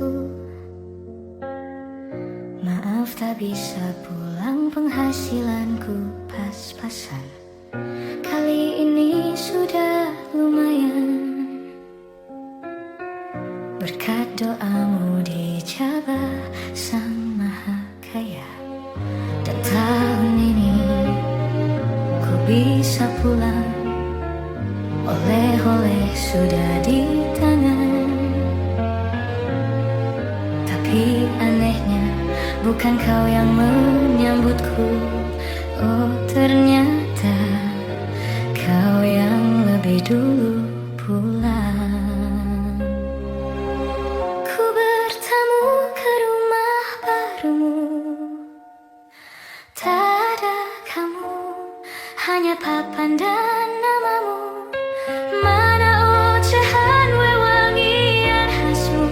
alasanku. Maaf tak bisa pulang, penghasilanku pas-pasan. Kali ini sudah lumayan. Berkat doamu dijabah Sang Maha Kaya, dan tahun ini ku bisa pulang. Oleh-oleh sudah di tangan. Tapi anehnya bukan kau yang menyambutku. Oh ternyata kau yang lebih dulu pulang. Ku bertamu ke rumah barumu. Tak ada kamu, hanya papan dan namamu. Mana ocehan wewangian khasmu.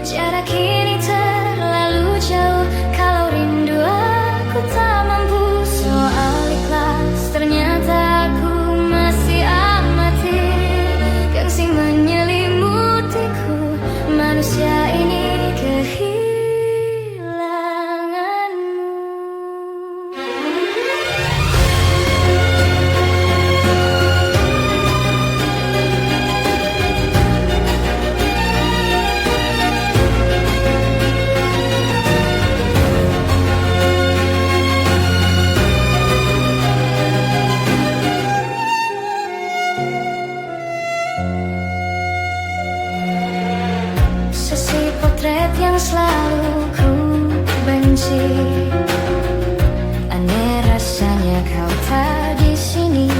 Jarak ini terlalu jauh, kalau rindu aku tak mampu. Soal ikhlas ternyata aku masih amatir. Gengsi menyelimutiku, manusia ini kehilanganmu. Sesi potret yang selalu ku benci. Aneh rasanya kau tak di sini.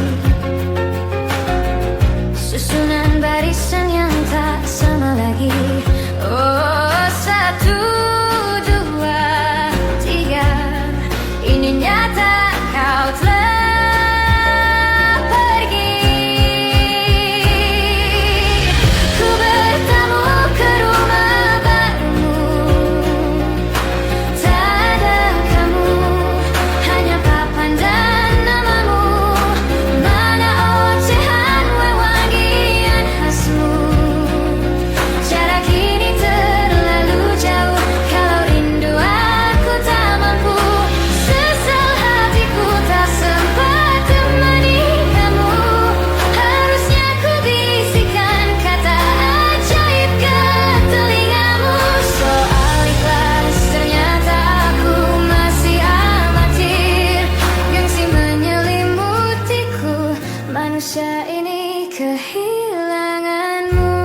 Susunan barisan yang tak sama lagi. Oh satu, dua, tiga. Ini nyata kau telah pergi. Ku bertamu ke rumah barumu. Tak ada kamu, hanya papan dan namamu. Mana ocehan wewangian khasmu. Jarak ini terlalu jauh, kalau rindu aku tak mampu. Sesal hatiku tak sempat temani kamu. Harusnya ku bisikan kata ajaib ke telingamu. Soal ikhlas ternyata aku masih amatir. Gengsi menyelimutiku, manusia ini kehilanganmu.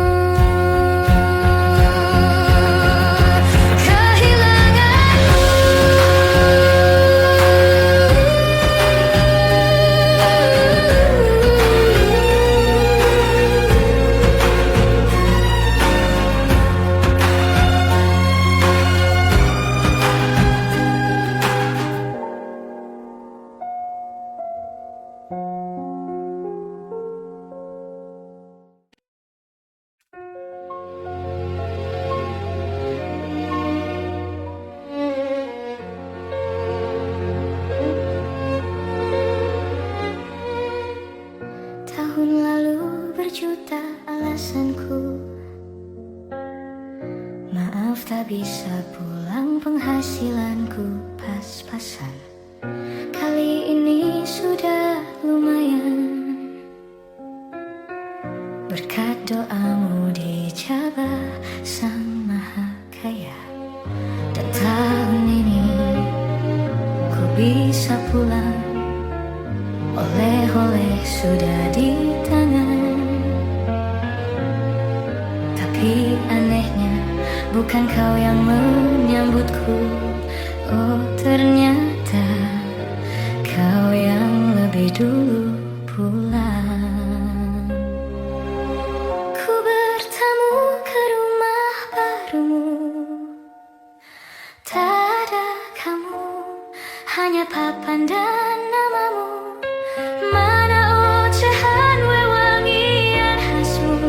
Tahun lalu berjuta alasanku. Maaf tak bisa pulang, penghasilanku pas-pasan. Kali ini sudah lumayan. Berkat doamu dijabah Sang Maha Kaya, dan tahun ini ku bisa pulang. Oleh-oleh sudah di tangan. Tapi anehnya bukan kau yang menyambutku. Oh ternyata kau yang lebih dulu pulang. Ku bertamu ke rumah barumu. Tak ada kamu, hanya papan dan namamu. Mana ocehan wewangian khasmu.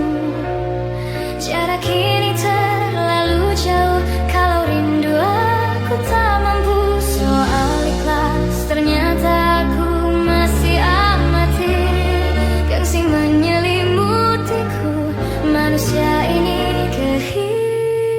Jarak ini terlalu jauh, kalau rindu aku tak mampu. Soal ikhlas ternyata aku masih amatir. Gengsi menyelimutiku, manusia ini kehilanganmu.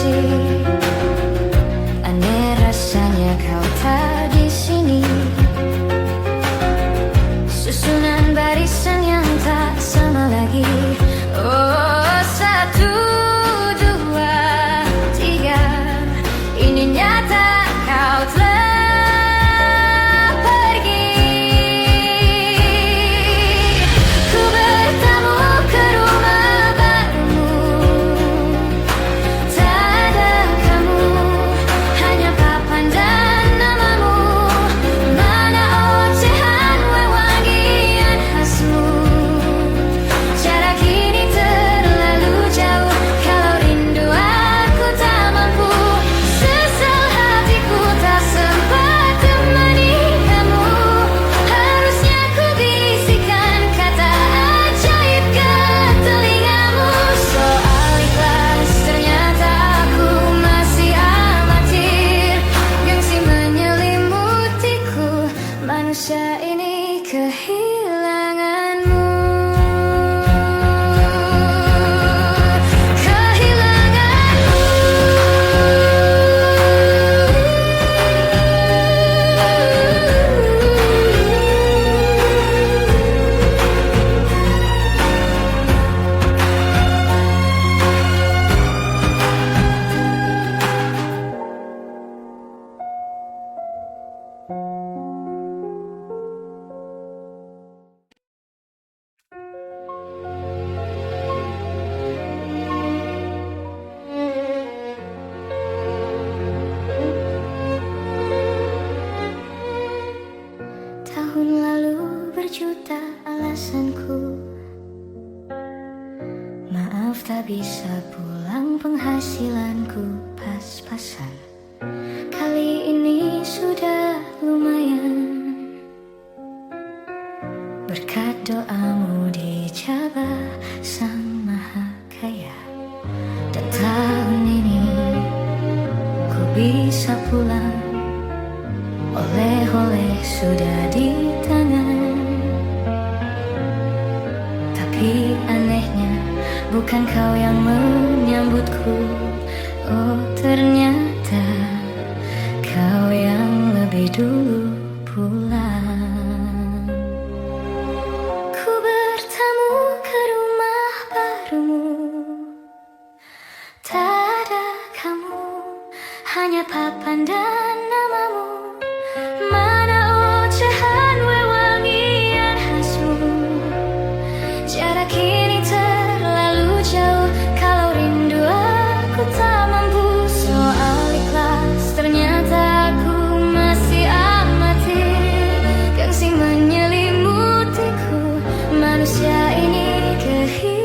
kasih. Aneh rasanya kau tak di sini. Susunan barisan yang tak sama lagi. Oh, 1, 2, 3. Ini nyata kau telah pergi. Ku bertamu ke rumah barumu. Tak ada kamu, hanya papan dan namamu. Mana ocehan wewangian khasmu. Jarak ini terlalu jauh, kalau rindu aku tak mampu. Sesal hatiku tak sempat temani kamu. Harusnya ku bisikan kata ajaib ke telingamu. Soal ikhlas ternyata aku masih amatir. Gengsi menyelimutiku, manusia ini kehilanganmu. Tahun lalu berjuta alasanku. Maaf tak bisa pulang, penghasilanku pas-pasan. Kali ini sudah lumayan. Berkat doamu dijabah Sang Maha Kaya. Dan tahun ini ku bisa pulang. Oleh-oleh sudah di tangan. Tapi anehnya bukan kau yang menyambutku. Oh, ternyata kau yang lebih dulu pulang. Ku bertamu ke rumah barumu. Tak ada kamu, hanya papan dan namamu. Mana ocehan wewangian khasmu. Jarak ini terlalu jauh, kalau rindu aku tak mampu. Soal ikhlas ternyata aku masih amatir. Gengsi menyelimutiku, manusia ini kehilanganmu.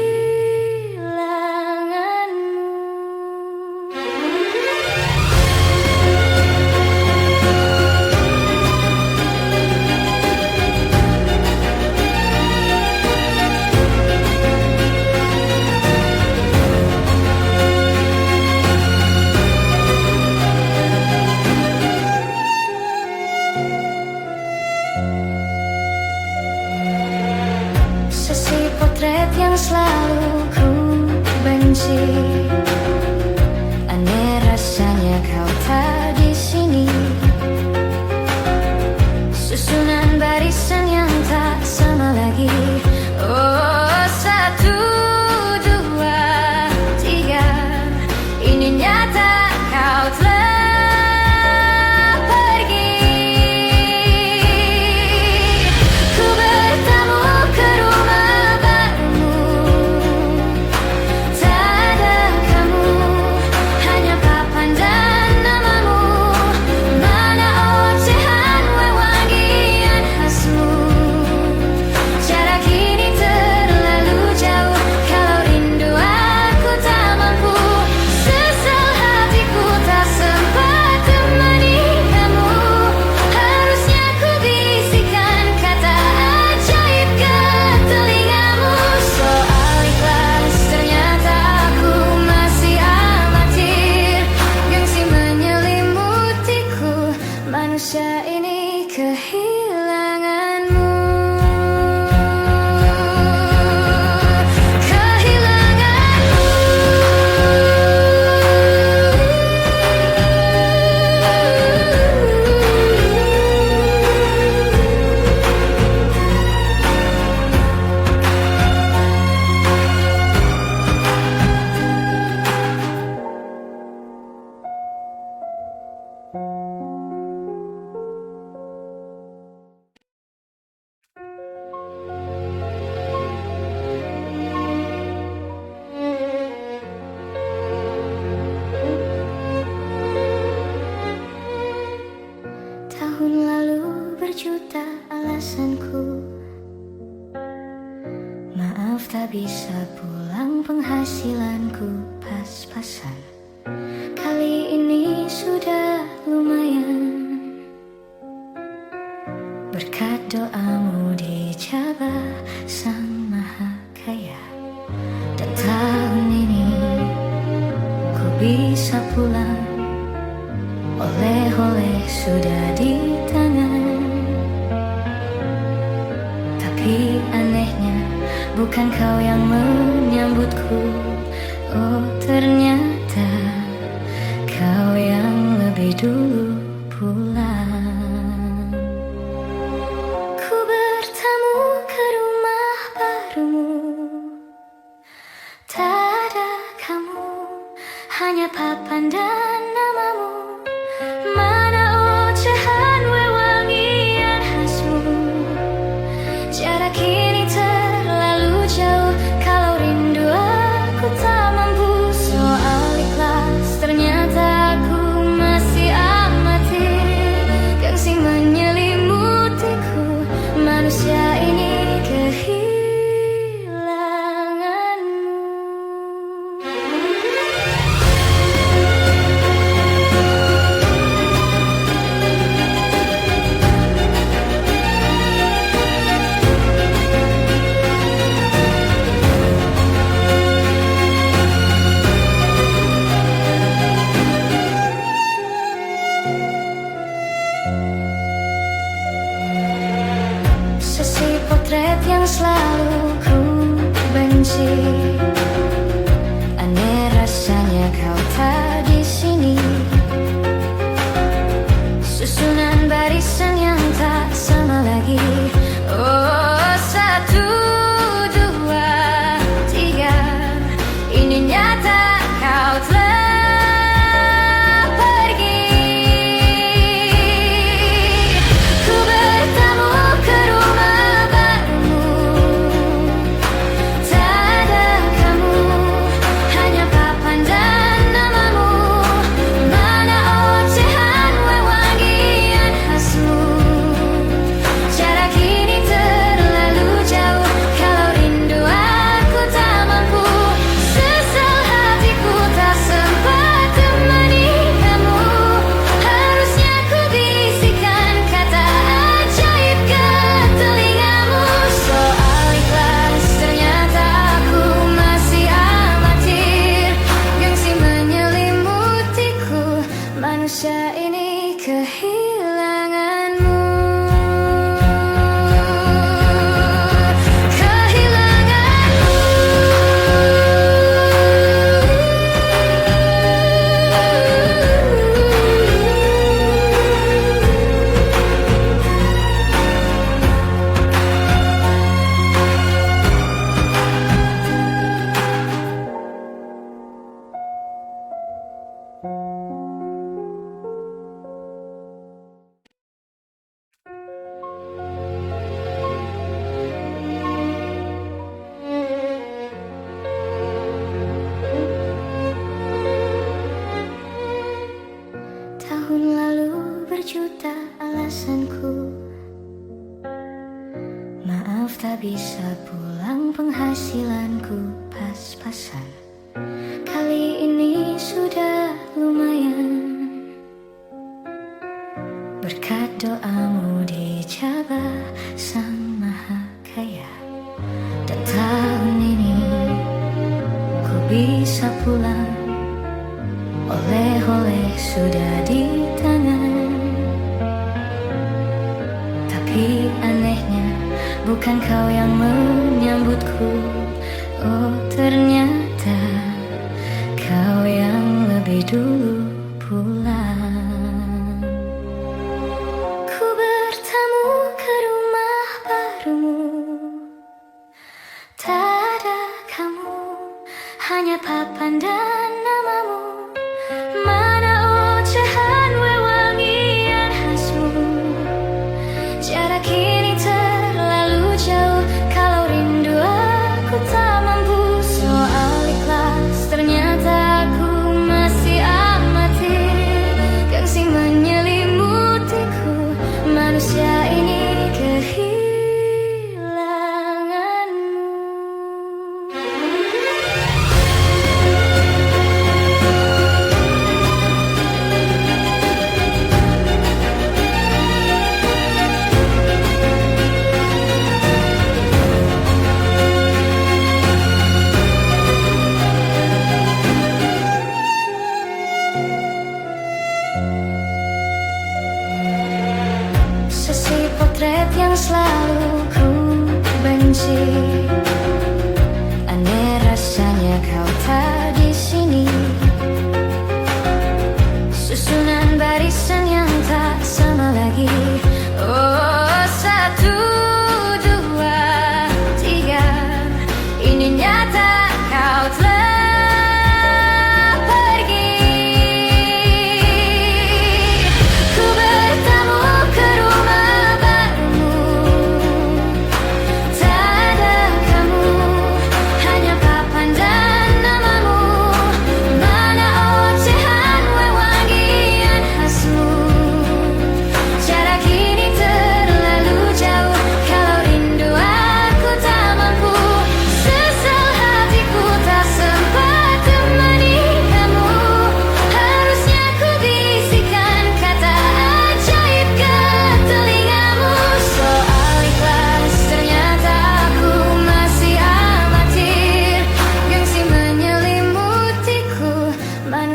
bisa pulang. Oleh-oleh sudah di tangan, tapi anehnya bukan kau yang menyambutku. Oh, ternyata kau yang lebih dulu pulang. Ku bertamu ke rumah barumu, tak ada kamu, hanya papan dan namamu. Mana ocehan wewangian khasmu, jarak ini terlalu jauh. Kalau rindu aku tak mampu soal ikhlas, ternyata aku masih amatir. Gengsi menyelimutiku, manusia ini kehilanganmu. Sesi potret yang selalu ku benci, aneh rasanya kau tak di sini. Susunan barisan yang tak sama lagi. Oh, 1, 2, 3, ini nyata kau telah pergi. Ku bertamu ke rumah barumu, tak ada kamu, hanya papan dan namamu. Mana ocehan wewangian khasmu, jarak ini terlalu jauh. Kalau rindu aku tak mampu, sesal hatiku tak sempat temani kamu. Harusnya ku bisikan kata ajaib ke telingamu soal ikhlas, ternyata aku masih amatir. Gengsi menyelimutiku, manusia ini kehilanganmu. Tahun lalu berjuta alasanku, maaf tak bisa pulang, penghasilanku pas-pasan. Kali ini sudah lumayan, berkat doamu dijabah Sang Maha Kaya. Dan tahun ini ku bisa pulang, oleh-oleh sudah di tangan, tapi anehnya bukan kau yang menyambutku. Oh, ternyata kau yang lebih dulu pulang. Ku bertamu ke rumah barumu, tak ada kamu, hanya papan dan namamu. Mana ocehan wewangian khasmu, jarak ini terlalu jauh. Kalau rindu aku tak mampu soal ikhlas, ternyata aku masih amatir.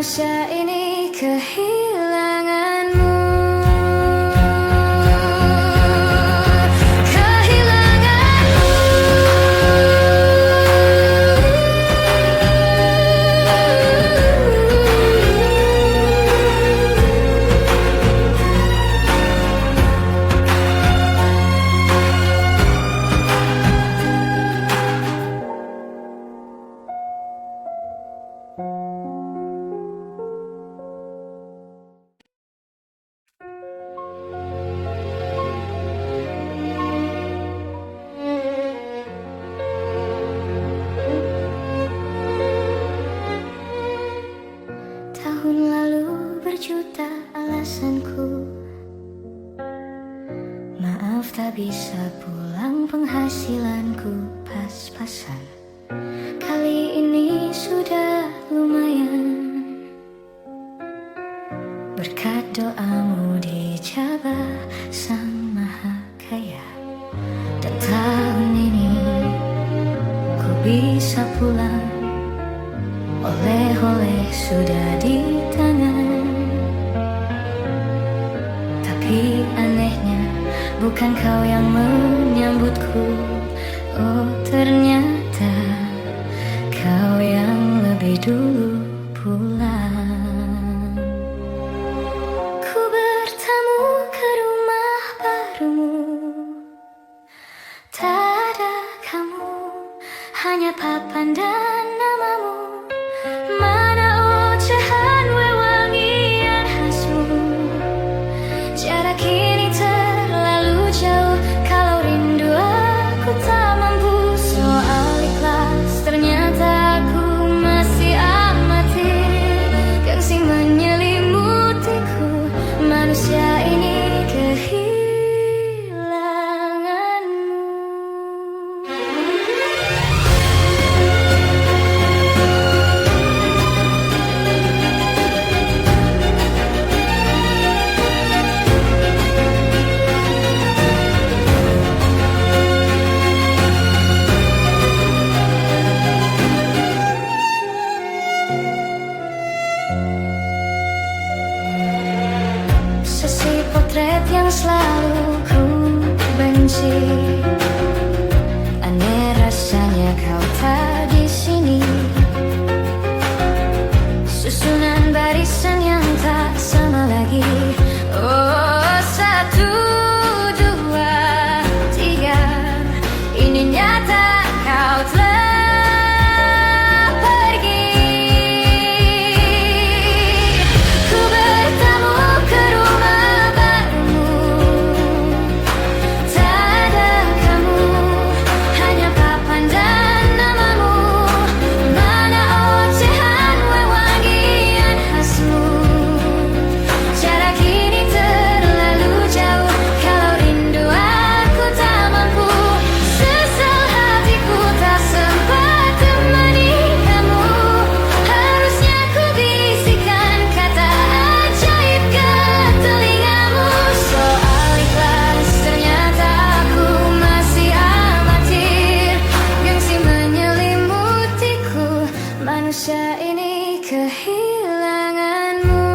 manusia ini kehilanganmu. Tahun lalu berjuta alasanku, maaf tak bisa pulang, penghasilanku pas-pasan. Kali ini sudah lumayan, berkat doamu dijabah Sang Maha Kaya. Dan tahun ini ku bisa pulang, oleh-oleh sudah di tangan. Tapi anehnya bukan kau yang menyambutku. Oh ternyata kau yang lebih dulu pulang. Ku bertamu ke rumah barumu, tak ada kamu, hanya papan dan namamu. Mana ocehan wewangian khasmu, jarak ini terlalu jauh. Kalau rindu aku tak mampu soal ikhlas, ternyata aku masih amatir. Gengsi menyelimutiku, manusia ini kehilanganmu. Sesi potret yang selalu ku benci, aneh rasanya kau tak di sini. Susunan barisan yang tak sama lagi. Oh 1, 2, 3, ini nyata kau telah pergi. Ku bertamu ke rumah barumu, tak ada kamu, hanya papan dan namamu. Mana ocehan wewangian khasmu, jarak ini terlalu jauh. Kalau rindu aku tak mampu, sesal hatiku tak sempat temani kamu. Harusnya ku bisikan kata ajaib ke telingamu soal ikhlas, ternyata aku masih amatir. Gengsi menyelimutiku, manusia ini kehilanganmu.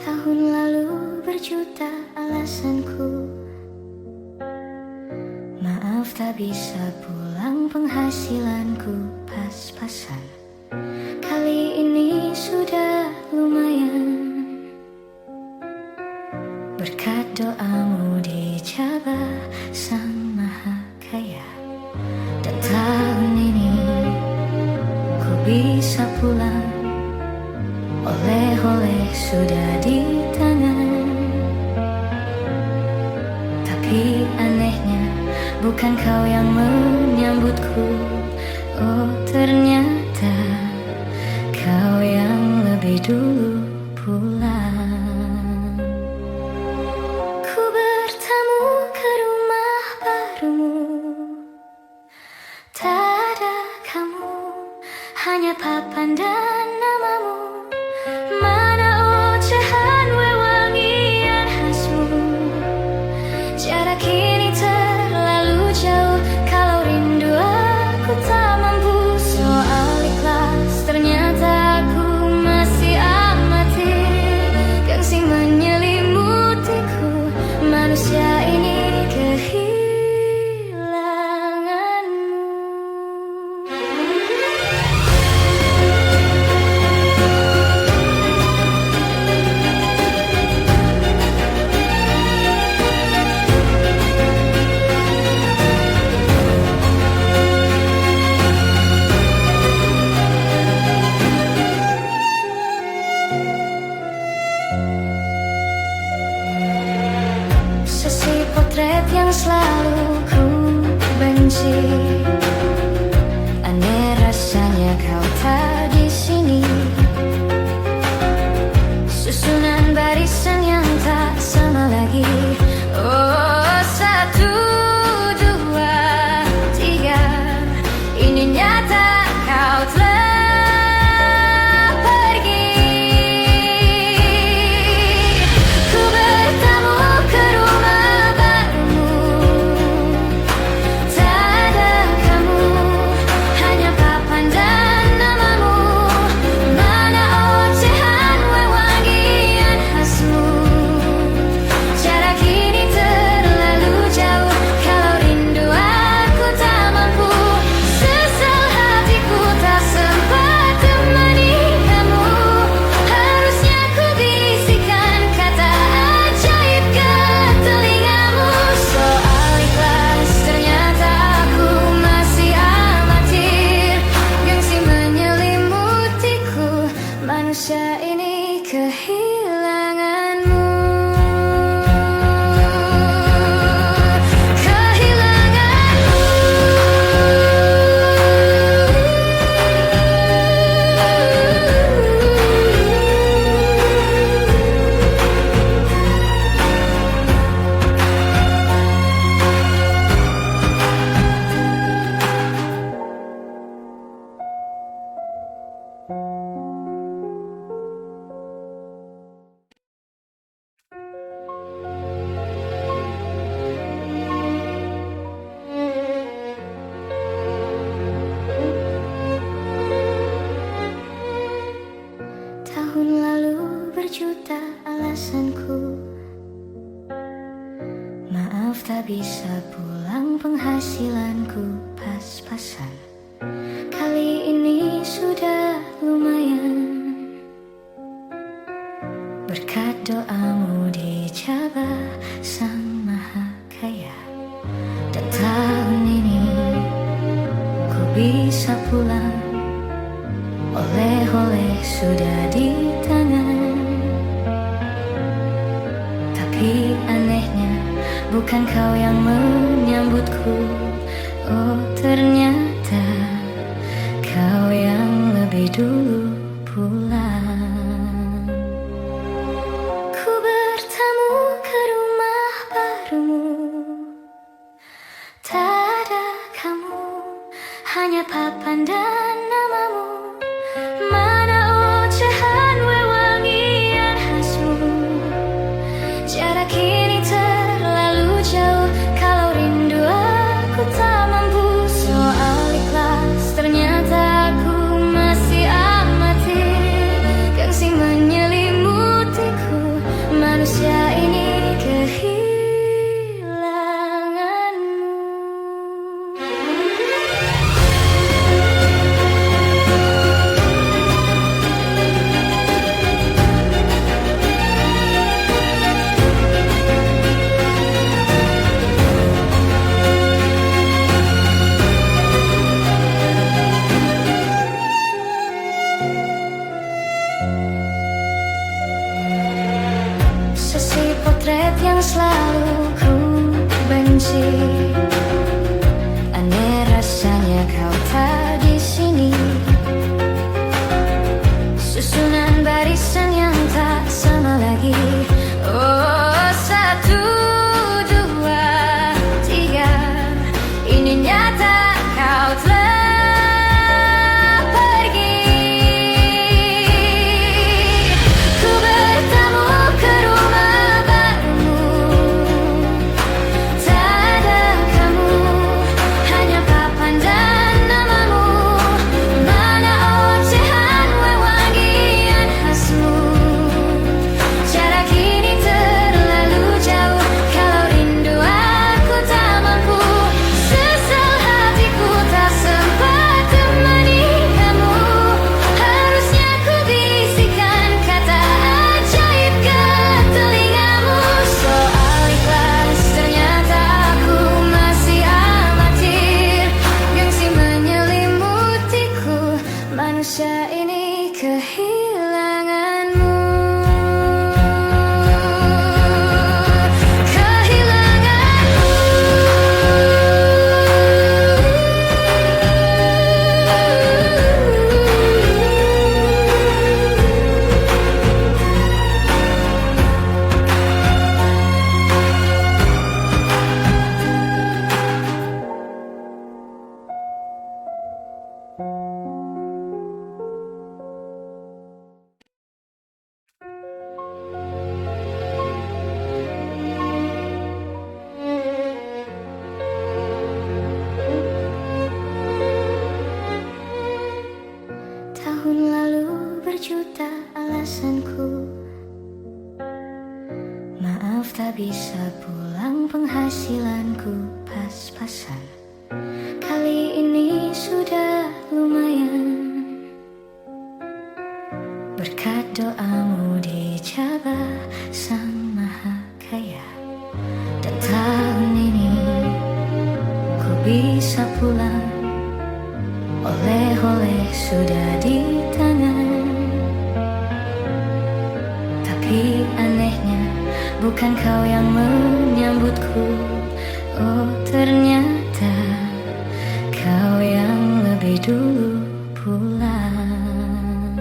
Tahun lalu berjuta alasanku, maaf tak bisa pulang, penghasilanku pas-pasan. Kali ini sudah lumayan, berkat doamu dijabah Sang Maha Kaya. Dan tahun ini ku bisa pulang, oleh-oleh sudah di tangan. bukan kau yang menyambutku. Oh ternyata kau yang lebih dulu pulang. Ku bertamu ke rumah barumu, tak ada kamu, hanya papan dan namamu. Mana ocehan wewangian khasmu, jarak ini terlalu jauh. Kalau rindu aku tak mampu soal ikhlas, ternyata aku masih amatir. Gengsi menyelimutiku, manusia ini kehilanganmu. Sesi potret yang selalu ku benci, aneh rasanya kau tak di sini. Susunan barisan yang tak sama lagi. Oh 1, 2, 3, ini nyata kau telah pergi. Ku bertamu ke rumah barumu, tak ada kamu, hanya papan dan namamu. Mana ocehan wewangian khasmu, jarak ini terlalu jauh. Kalau rindu aku tak mampu, sesal hatiku tak sempat temani kamu. Harusnya ku bisikan kata ajaib ke telingamu soal ikhlas, ternyata aku masih amatir. Gengsi menyelimutiku, manusia ini kehilanganmu. Tahun lalu berjuta alasanku, maaf tak bisa pulang, penghasilanku pas-pasan. Kali ini sudah lumayan, berkat doamu dijabah Sang Maha Kaya. Dan tahun ini ku bisa pulang, oleh-oleh sudah di tangan. Tapi anehnya bukan kau yang menyambutku. Oh ternyata kau yang lebih dulu pulang. Ku bertamu ke rumah barumu, tak ada kamu, hanya papan dan namamu. Mana ocehan wewangian khasmu, jarak ini terlalu jauh. Kalau rindu aku tak mampu soal ikhlas, ternyata aku masih amatir. bisa pulang, penghasilanku pas-pasan. Kali ini sudah lumayan, berkat doamu dijabah Sang Maha Kaya. Dan tahun ini ku bisa pulang, oleh-oleh sudah di tangan. Tapi anehnya bukan kau yang menyambutku. Oh ternyata kau yang lebih dulu pulang.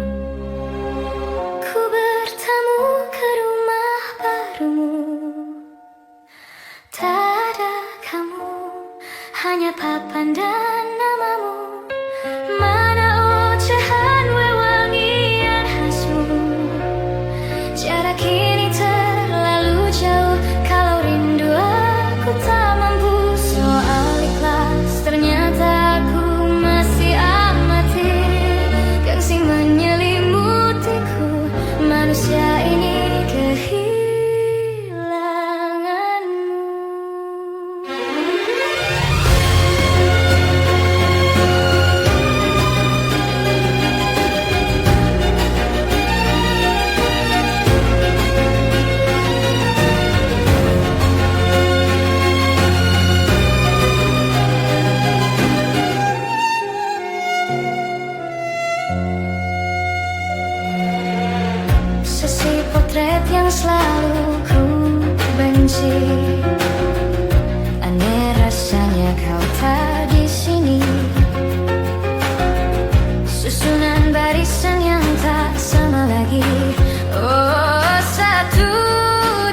Ku bertamu ke rumah barumu, tak ada kamu, hanya papan dan namamu. Mana ocehan wewangian khasmu, jarak ini terlalu jauh. Kalau rindu aku tak mampu soal ikhlas, ternyata aku masih amatir. Gengsi menyelimutiku, manusia ini kehilanganmu. Sesi potret yang selalu ku benci, aneh rasanya kau tak di sini. Susunan barisan yang tak sama lagi. Oh 1,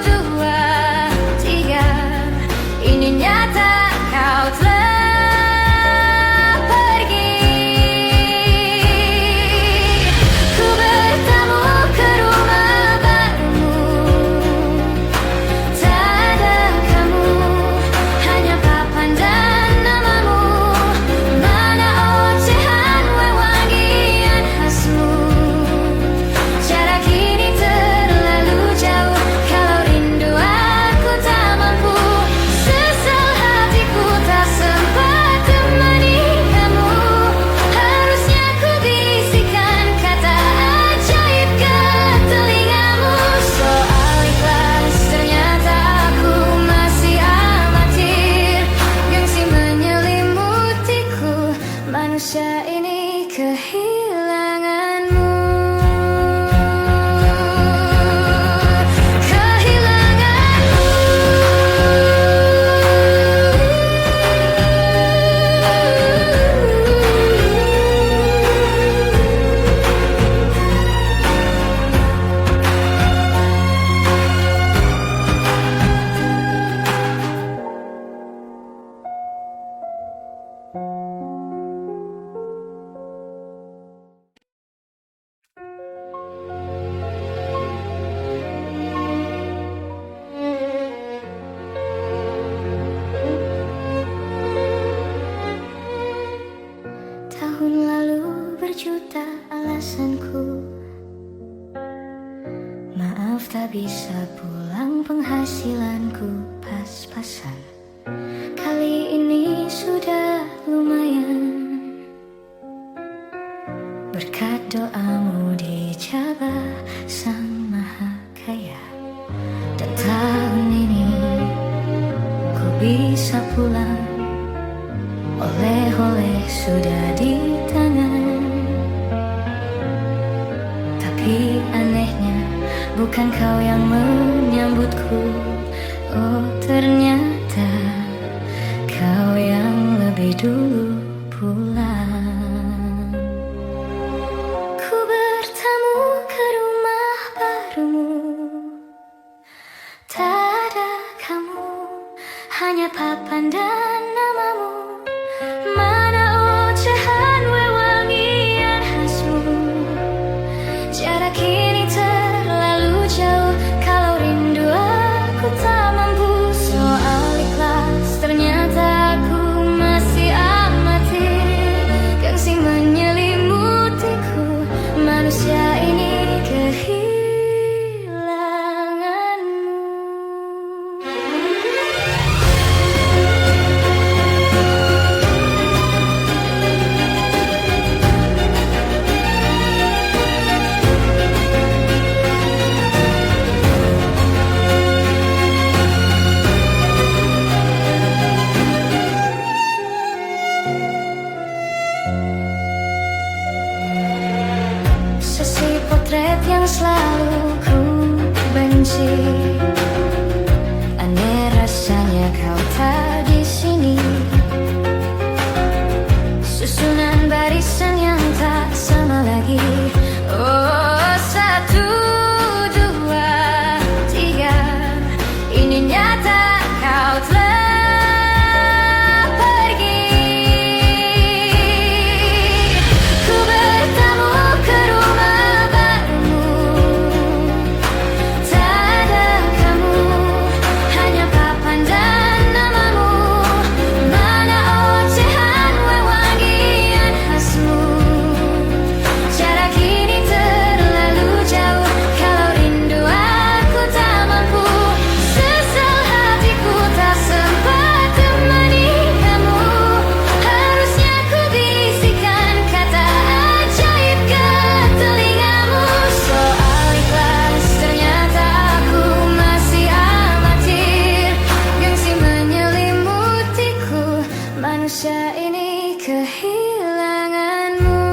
2, 3, ini nyata kau telah pergi. Ku bertamu ke rumah barumu, tak ada kamu, hanya papan dan namamu. Mana ocehan wewangian khasmu, jarak ini terlalu jauh. Kalau rindu aku tak mampu, sesal hatiku tak sempat temani kamu. Harusnya ku bisikan kata ajaib ke telingamu soal ikhlas, ternyata aku masih amatir. Gengsi menyelimutiku, manusia ini kehilanganmu. Tahun lalu berjuta alasanku, maaf tak bisa pulang, penghasilanku pas-pasan. Kali ini sudah lumayan, berkat doamu dijabah Sang Maha Kaya. Dan tahun ini ku bisa pulang, oleh-oleh sudah di tangan. Tapi anehnya bukan kau yang menyambutku. Oh ternyata kau yang lebih dulu pulang. Ku bertamu ke rumah barumu, tak ada kamu, hanya papan dan namamu. Mana ocehan wewangian khasmu, jarak ini terlalu jauh. Kalau rindu aku tak mampu soal ikhlas, ternyata aku masih amatir. Gengsi menyelimutiku, manusia ini kehilanganmu. ternyata kau telah pergi. Ku bertamu ke rumah barumu, tak ada kamu, hanya papan dan namamu. Mana ocehan wewangian khasmu. Jarak ini terlalu jauh, kalau rindu aku tak mampu. Sesal hatiku tak sempat temani kamu. Harusnya ku bisikan kata ajaib ke telingamu. Soal ikhlas ternyata aku masih amatir. Gengsi menyelimutiku, manusia ini kehilanganmu.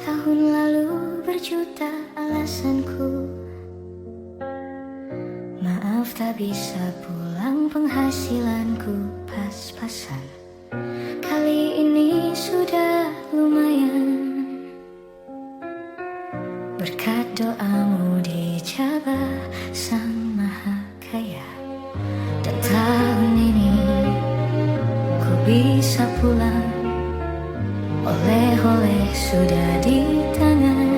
Tahun lalu berjuta alasanku, maaf tak bisa pulang, penghasilanku pas-pasan. Kali ini sudah lumayan, berkat doamu dijabah Sang Maha Kaya. Dan tahun ini ku bisa pulang, oleh-oleh sudah di tangan.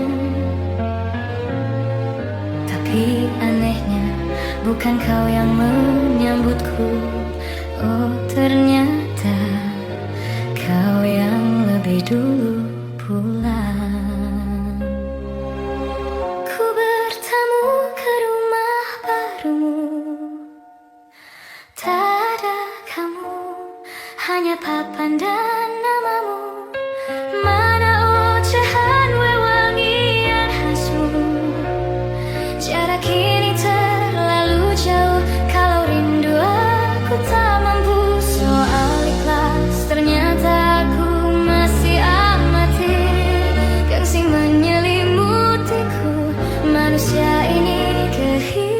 Tapi anehnya bukan kau yang menyambutku. Oh ternyata kau yang lebih dulu pulang. Ku bertamu ke rumah barumu, tak ada kamu, hanya papan dan namamu. Mana ocehan wewangian khasmu. Jarak ini terlalu jauh, kalau rindu aku tak mampu. Soal ikhlas ternyata aku masih amatir. Gengsi menyelimutiku, manusia ini kehilanganmu.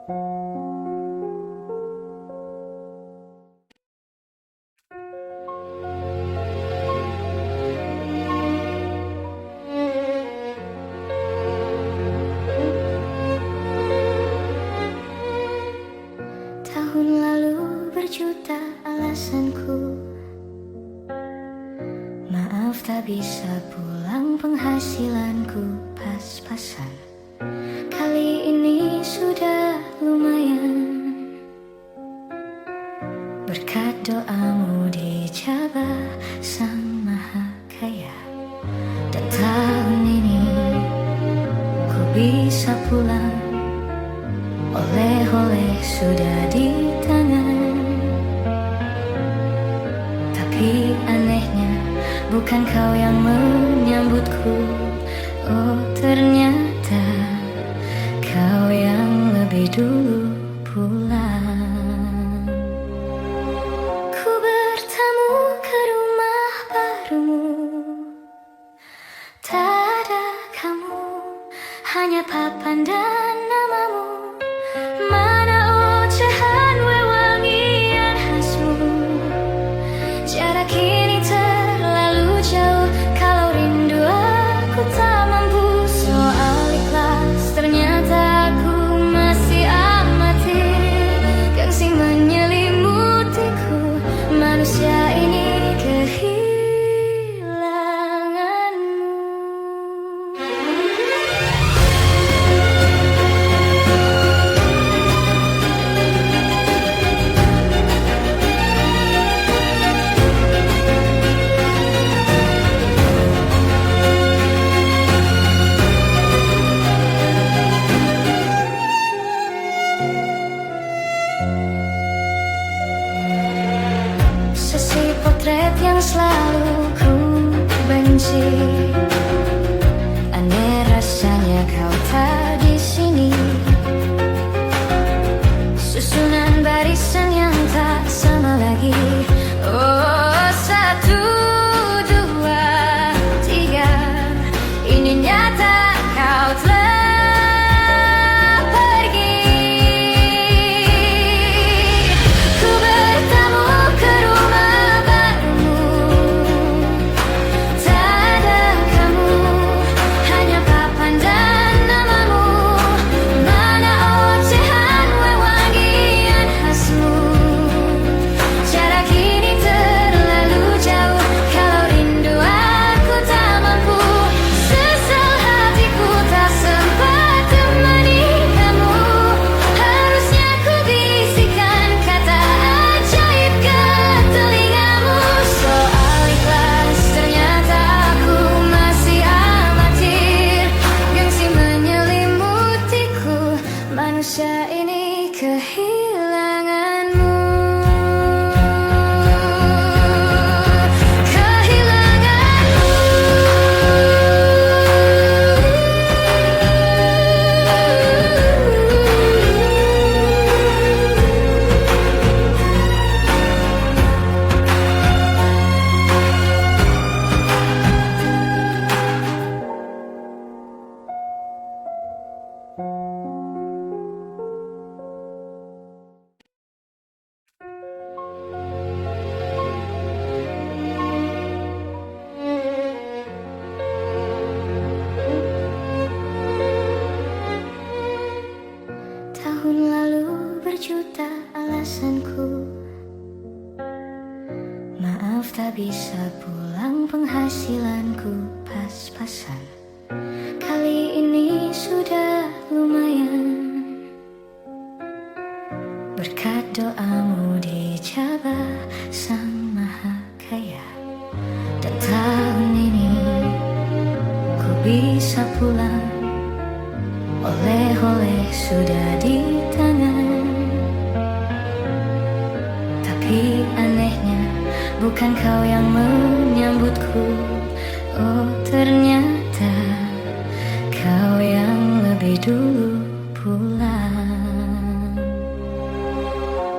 Tahun lalu berjuta alasanku, maaf tak bisa pulang, penghasilanku pas-pasan. Kali ini sudah lumayan, berkat doamu dijabah Sang Maha Kaya. Dan tahun ini ku bisa pulang, oleh-oleh sudah di tangan. Tapi anehnya bukan kau yang menyambutku, oh ternyata kau yang lebih dulu pulang. Ku bertamu ke rumah barumu, tak ada kamu, hanya papan dan namamu. Mana ocehan wewangian khasmu, jarak ini terlalu jauh. Kalau rindu aku tak mampu soal ikhlas, ternyata aku masih amatir. Gengsi menyelimutiku, manusia ini kehilanganmu. Sesi potret yang selalu ku benci, aneh rasanya kau tak di sini. Susunan barisan yang tak sama lagi. Oh, 1, 2, 3, ini nyata kau telah pergi. Ku bertamu ke rumah barumu, tak ada kamu, hanya papan dan namamu. Mana ocehan wewangian khasmu, jarak ini terlalu jauh. Kalau rindu aku tak mampu, sesal hatiku tak sempat temani kamu. Harusnya ku bisikan kata ajaib ke telingamu soal ikhlas, ternyata aku masih amatir. Gengsi menyelimutiku, manusia ini kehilanganmu. Tahun lalu berjuta alasanku, maaf tak bisa pulang, penghasilanku pas-pasan. Kali ini sudah lumayan, berkat doamu dijabah Sang Maha Kaya. Dan tahun ini ku bisa pulang, oleh-oleh sudah di tangan. Tapi anehnya bukan kau yang menyambutku, oh ternyata kau yang lebih dulu pulang.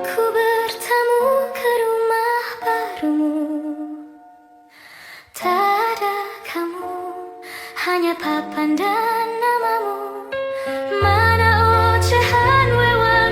Ku bertamu ke rumah barumu, tak ada kamu, hanya papan dan namamu. Mana ocehan wewangian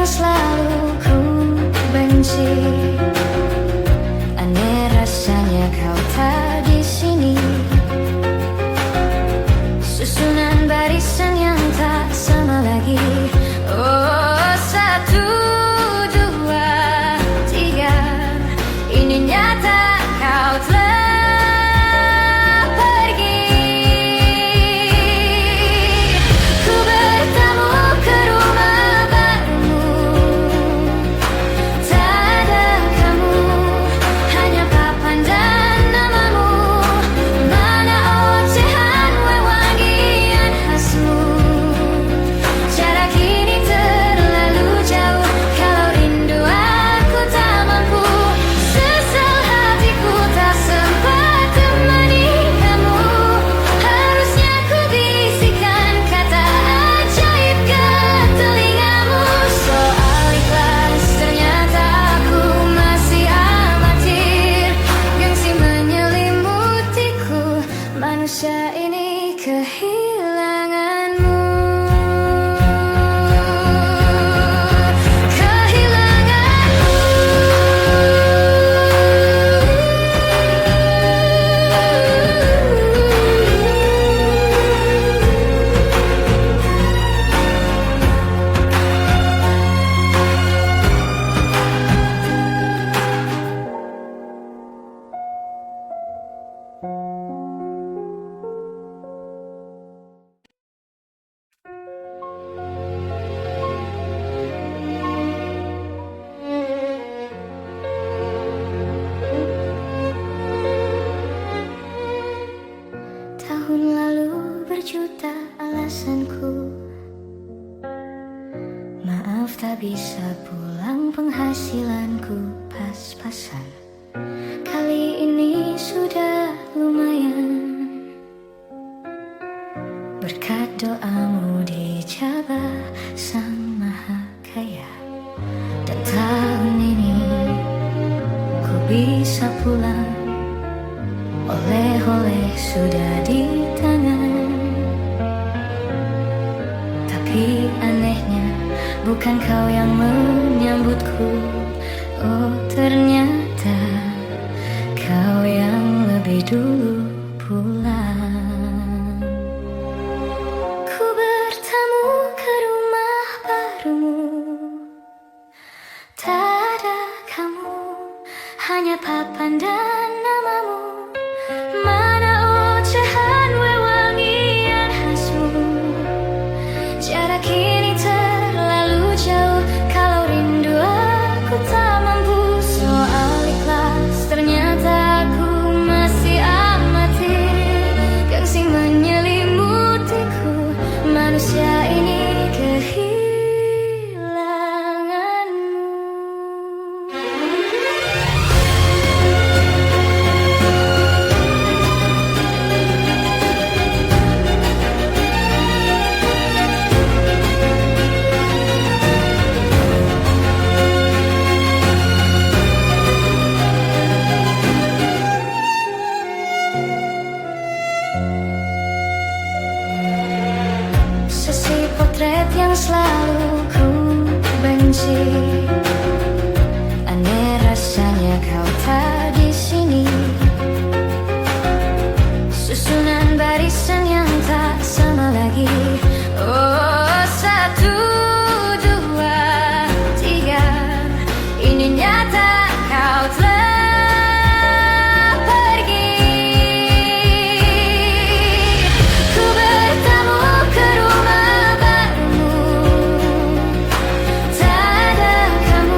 selalu ku benci. Aneh rasanya kau tak di sini. Susunan barisan yang tak sama lagi. Oh, 1, 2, 3. Ini nyata kau telah pergi. Ku bertamu ke rumah barumu. Tak ada kamu, hanya papan dan namamu. Mana ocehan wewangian khasmu. Jarak ini terlalu jauh, kalau rindu aku tak mampu. Sesal hatiku tak sempat temani kamu. Harusnya ku bisikan kata ajaib ke telingamu. Soal ikhlas ternyata aku masih amatir. Gengsi menyelimutiku, manusia ini kehilanganmu. Tahun lalu berjuta alasanku. Maaf tak bisa pulang, penghasilanku pas-pasan. Kali ini sudah lumayan. Berkat doamu dijabah Sang Maha Kaya. Dan tahun ini ku bisa pulang. Oleh-oleh sudah di tangan. Tapi anehnya bukan kau yang menyambutku. Oh, ternyata kau yang lebih dulu pulang. Ku bertamu ke rumah barumu. Tak ada kamu, hanya papan dan namamu. Mana ocehan wewangian khasmu. Jarak ini terlalu jauh, kalau rindu aku tak mampu. Soal ikhlas ternyata aku masih amatir. Gengsi menyelimutiku, manusia ini kehilanganmu. Sesi potret yang selalu ku benci. Aneh rasanya kau tak di sini. Susunan barisan yang tak sama lagi. Oh, 1, 2, 3. Ini nyata kau telah pergi. Ku bertamu ke rumah barumu. Tak ada kamu,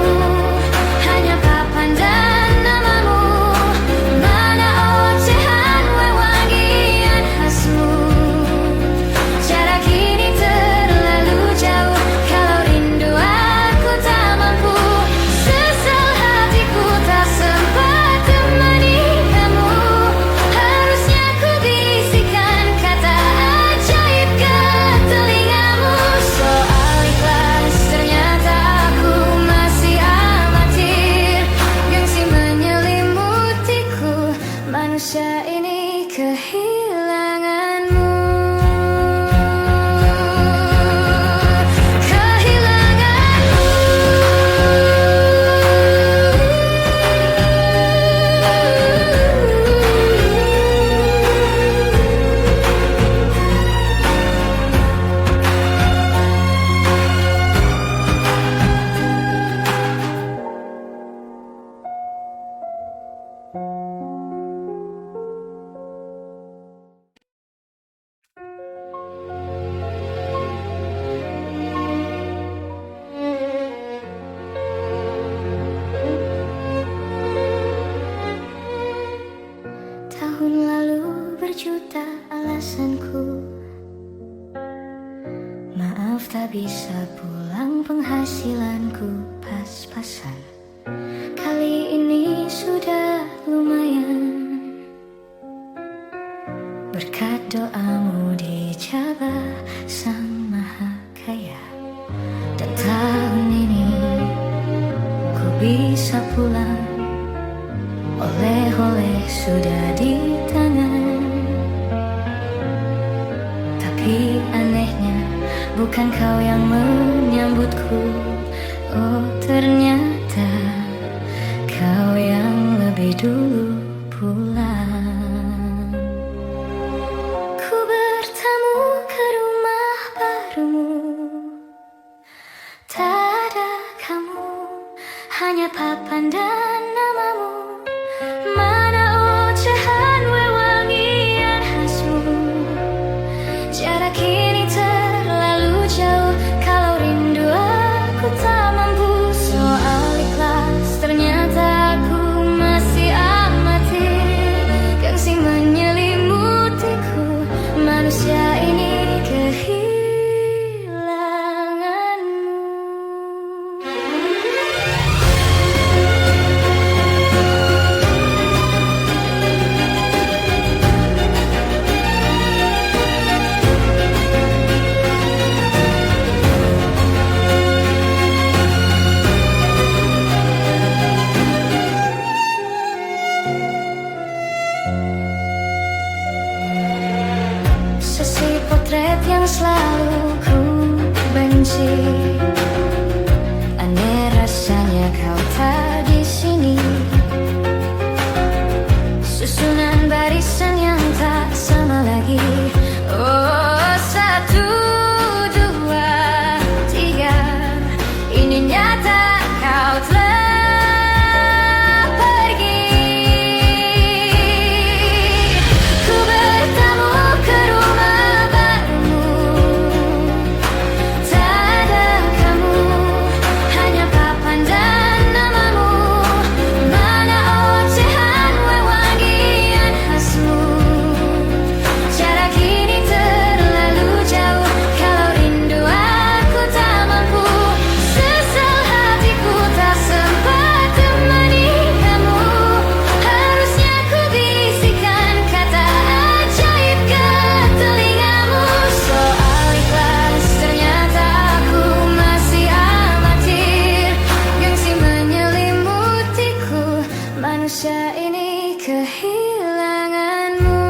Maaf tak bisa pulang, penghasilanku pas-pasan. Kali ini sudah lumayan. Berkat doamu dijabah Sang Maha Kaya, dan tahun ini ku bisa pulang. Oleh-oleh sudah di tangan. Tapi anehnya bukan kau yang menyambutku. Oh ternyata kau yang lebih dulu pulang. Ku bertamu ke rumah barumu, tak ada kamu, hanya papan dan namamu. Mana ocehan wewangian khasmu, jarak ini terlalu jauh. Kalau rindu aku tak mampu soal ikhlas, ternyata aku masih amatir. Gengsi menyelimutiku, manusia ini kehilanganmu. Sesi potret yang selalu ku benci. Aneh rasanya kau tak di sini. Susunan barisan yang tak sama lagi. Oh 1, 2, 3. Ini nyata kau telah pergi. Ku bertamu ke rumah barumu, tak ada kamu, hanya papan dan namamu. Mana ocehan wewangian khasmu, jarak ini terlalu jauh. Kalau rindu aku tak mampu, sesal hatiku tak sempat temani kamu. Harusnya ku bisikan kata ajaib ke telingamu soal ikhlas, ternyata aku masih amatir. Gengsi menyelimutiku, manusia ini kehilanganmu.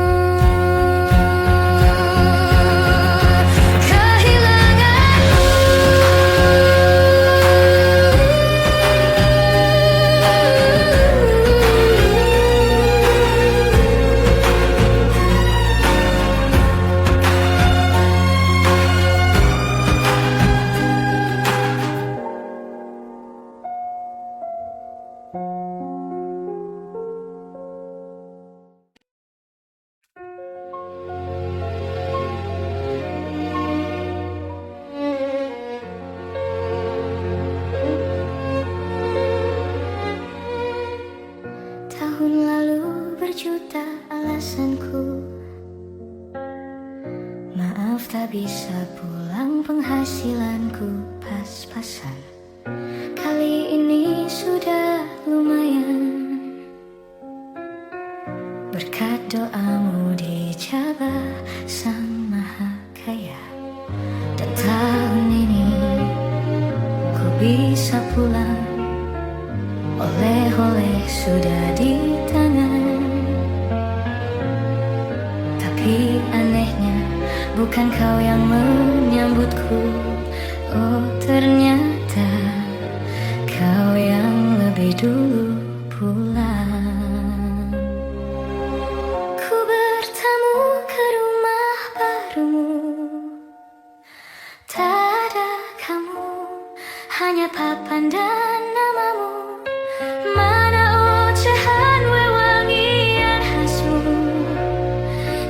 Tahun lalu berjuta alasanku, maaf tak bisa pulang, penghasilanku pas-pasan. Kali ini sudah lumayan. Berkat doamu dijabah Sang Maha Kaya, dan tahun ini ku bisa pulang. Oleh-oleh sudah di tangan. Tapi anehnya bukan kau yang menyambutku. Oh ternyata kau yang lebih dulu pulang. Ku bertamu ke rumah barumu, tak ada kamu, hanya papan dan namamu. Mana ocehan wewangian khasmu,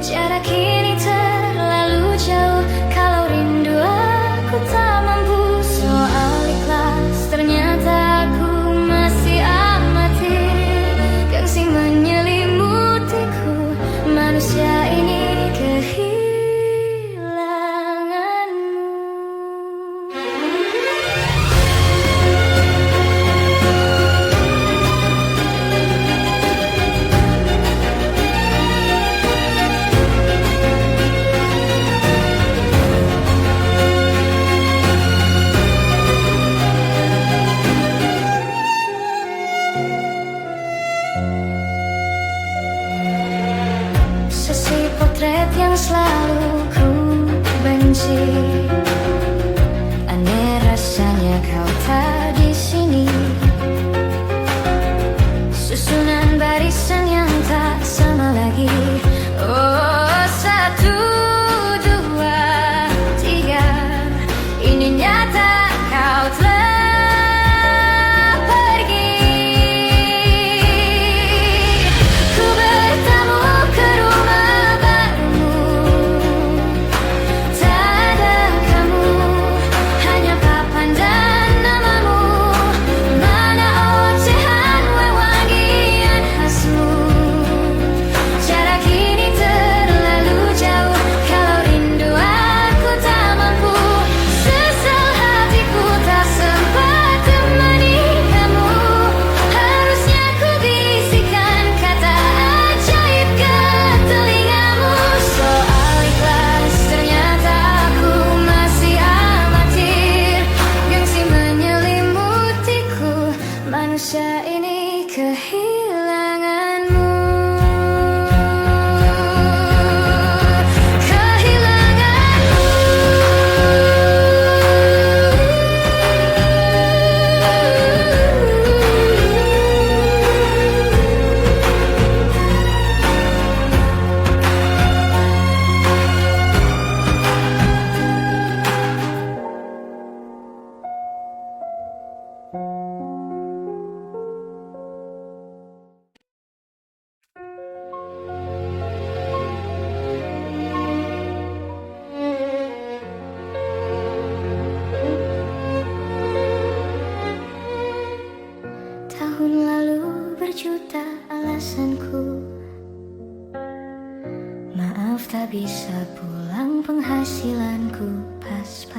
jarak ini terlalu jauh. Kalau rindu aku tak mampu soal ikhlas, ternyata aku masih amatir. Gengsi menyelimutiku, manusia ini kehilanganmu.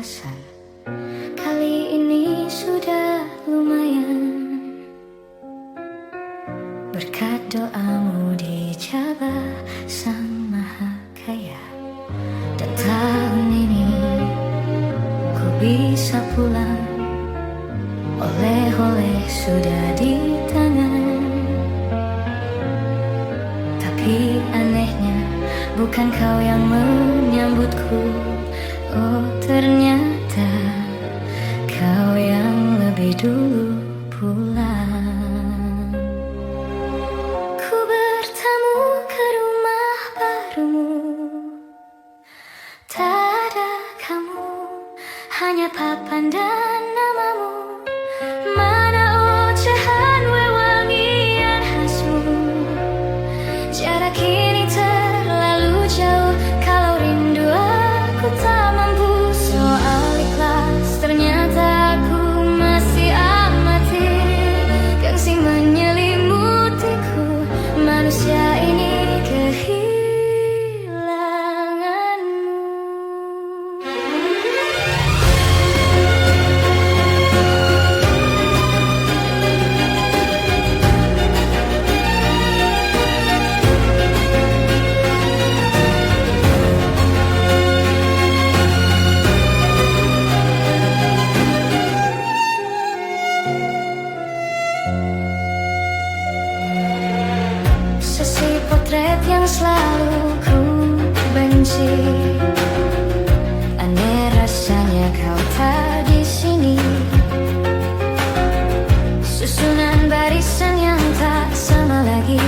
kasar. Kali ini sudah lumayan. Berkat doamu dijabah Sang Maha Kaya, dan tahun ini ku bisa pulang. Oleh-oleh sudah di tangan. Tapi anehnya bukan kau yang menyambutku. Oh, ternyata kau yang lebih dulu pulang. Ku bertamu ke rumah barumu. Tak ada kamu, hanya papan dan namamu. Mana ocehan wewangian khasmu. Jarak ini terlalu jauh. Kalau rindu aku tak mampu. Soal ikhlas ternyata aku masih amatir. Gengsi menyelimutiku. Manusia ini kehilanganmu. Sesi potret yang selalu ku benci. Aneh rasanya kau tak di sini. Susunan barisan yang tak sama lagi.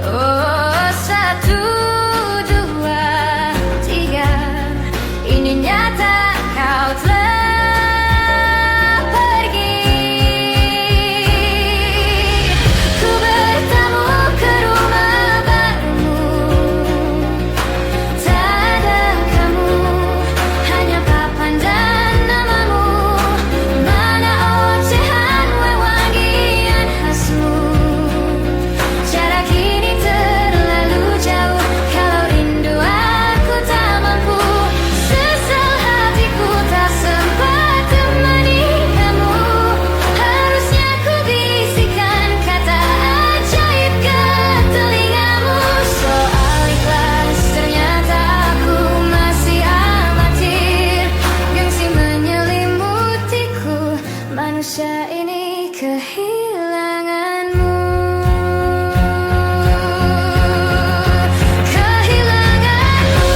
Oh, 1, 2, 3. Ini nyata kau telah pergi. Ku bertamu ke rumah barumu. Tak ada kamu, hanya papan dan namamu. Mana ocehan wewangian khasmu. Jarak ini terlalu jauh. Kalau rindu aku tak mampu. Sesal hatiku tak sempat temani kamu. Harusnya ku bisikan kata ajaib ke telingamu. Soal ikhlas ternyata aku masih amatir. Gengsi menyelimutiku. Manusia ini kehilanganmu. Kehilanganmu.